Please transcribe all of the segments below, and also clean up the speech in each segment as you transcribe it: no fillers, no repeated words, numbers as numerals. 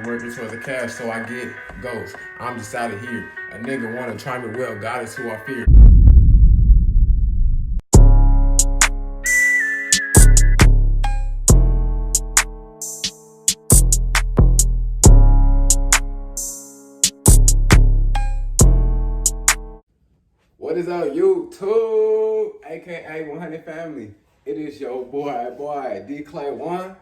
me working towards the cash, so I get ghosts. I'm just out of here. A nigga wanna try me well, God is who I fear. What is up, YouTube? AKA 100 Family. It is your boy, D Clay 100.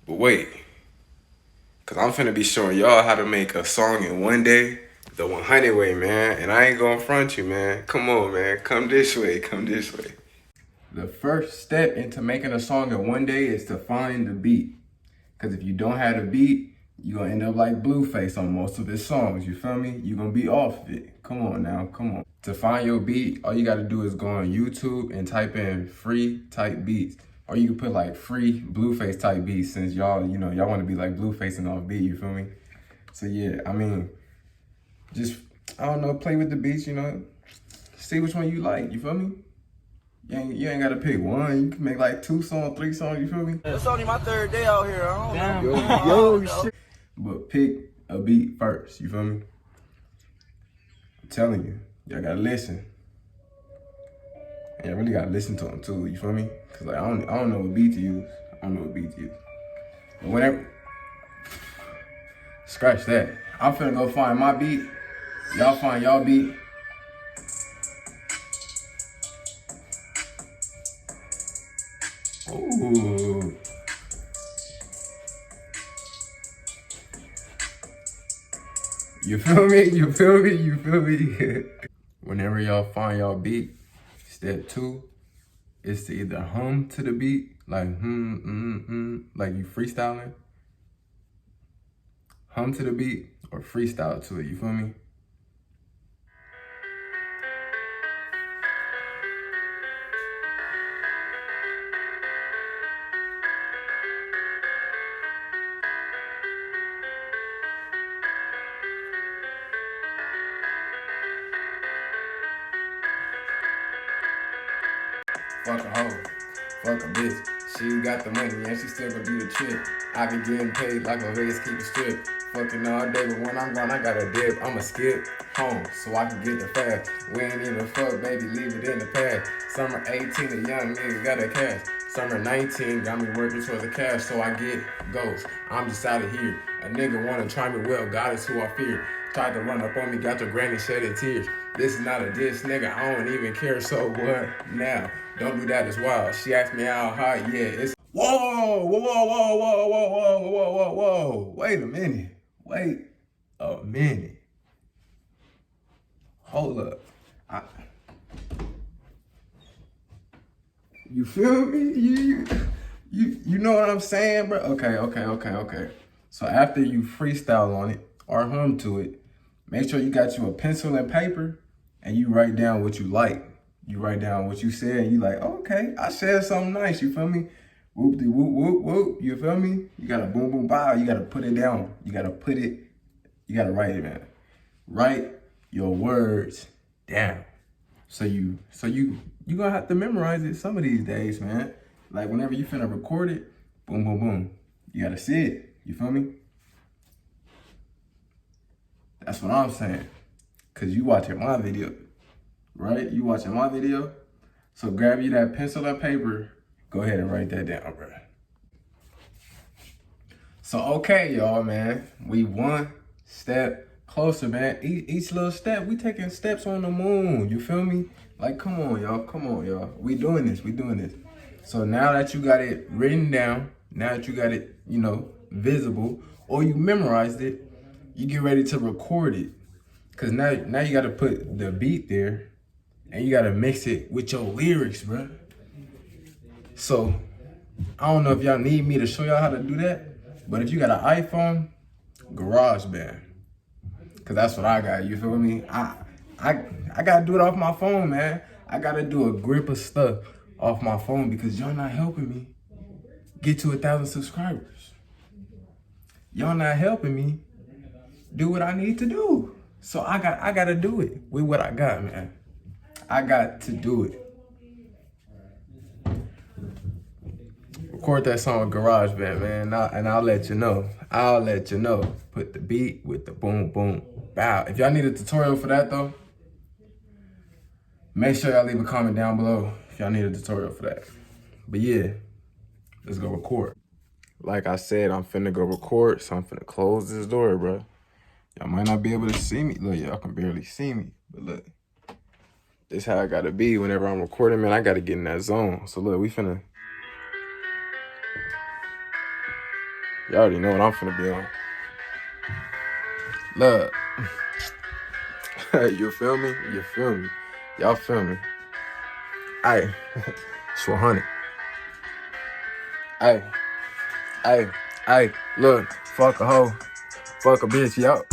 But wait, cause I'm finna be showing y'all how to make a song in one day, the 100 way, man. And I ain't gonna front you, man. Come on, man. Come this way. The first step into making a song in one day is to find the beat. Cause if you don't have the beat, you're gonna end up like Blueface on most of his songs, you feel me? You're gonna be off of it. Come on now, come on. To find your beat, all you gotta do is go on YouTube and type in free type beats. Or you can put like free Blueface type beats, since y'all, y'all wanna be like Blueface and off beat, you feel me? So yeah, I mean, just, I don't know, play with the beats, see which one you like, you feel me? You ain't gotta pick one. You can make like 2 songs, 3 songs, you feel me? It's only my 3rd day out here. I don't know. Yo, shit. But pick a beat first, you feel me? I'm telling you, y'all gotta listen. And y'all really gotta listen to them too, you feel me? Cause like, I don't know what beat to use. But whenever, scratch that. I'm finna go find my beat. Y'all find y'all beat. Ooh. You feel me? Whenever y'all find y'all beat, step 2 is to either hum to the beat, like like you freestyling. Hum to the beat or freestyle to it, you feel me? Fuck a hoe, fuck a bitch. She got the money and she still gonna do the trick. I be getting paid like a Vegas keep it strip. Fucking all day, but when I'm gone, I got a dip. I'ma skip home so I can get the fast. We ain't even fuck, baby, leave it in the past. Summer 18, a young nigga got a cash. Summer 19, got me working towards the cash, so I get ghosts. I'm just out of here. A nigga wanna try me well, God is who I fear. Tried to run up on me, got your granny shedding tears. This is not a diss, nigga, I don't even care, so what now? Don't do that, it's wild. She asked me how high, yeah, it's... Whoa! Wait a minute. Hold up. You feel me? You know what I'm saying, bro? Okay. So after you freestyle on it or hum to it, make sure you got you a pencil and paper and you write down what you like. You write down what you said and you like, okay, I said something nice, you feel me? Whoop, you feel me? You gotta boom, boom, bow, you gotta put it down. You gotta write it down. Write your words down. So you gonna have to memorize it some of these days, man. Like whenever you finna record it, boom, boom, boom. You gotta see it, you feel me? That's what I'm saying. Cause you watching my video, right? You watching my video? So grab you that pencil and paper, go ahead and write that down, bro. So okay, y'all, man. We one step closer, man. Each little step, we taking steps on the moon, you feel me? Like, come on, y'all. We doing this. So now that you got it written down, now that you got it, visible, or you memorized it, you get ready to record it. Cause now you gotta put the beat there and you gotta mix it with your lyrics, bro. So I don't know if y'all need me to show y'all how to do that, but if you got an iPhone, GarageBand. Cause that's what I got, you feel me? I gotta do it off my phone, man. I gotta do a grip of stuff off my phone because y'all not helping me get to 1,000 subscribers. Y'all not helping me do what I need to do. So I gotta do it with what I got, man. I got to do it. Record that song with GarageBand, man, and I'll let you know. I'll let you know. Put the beat with the boom, boom, bow. If y'all need a tutorial for that, though, make sure y'all leave a comment down below if y'all need a tutorial for that. But yeah, let's go record. Like I said, I'm finna go record, so I'm finna close this door, bro. Y'all might not be able to see me. Look, y'all can barely see me, but look. This how I gotta be whenever I'm recording, man. I gotta get in that zone. So look, we finna... Y'all already know what I'm finna be on. Look. You feel me? You feel me? Y'all feel me? Aye. It's 100. Aye. Aye. Aye. Look. Fuck a hoe. Fuck a bitch. Y'all.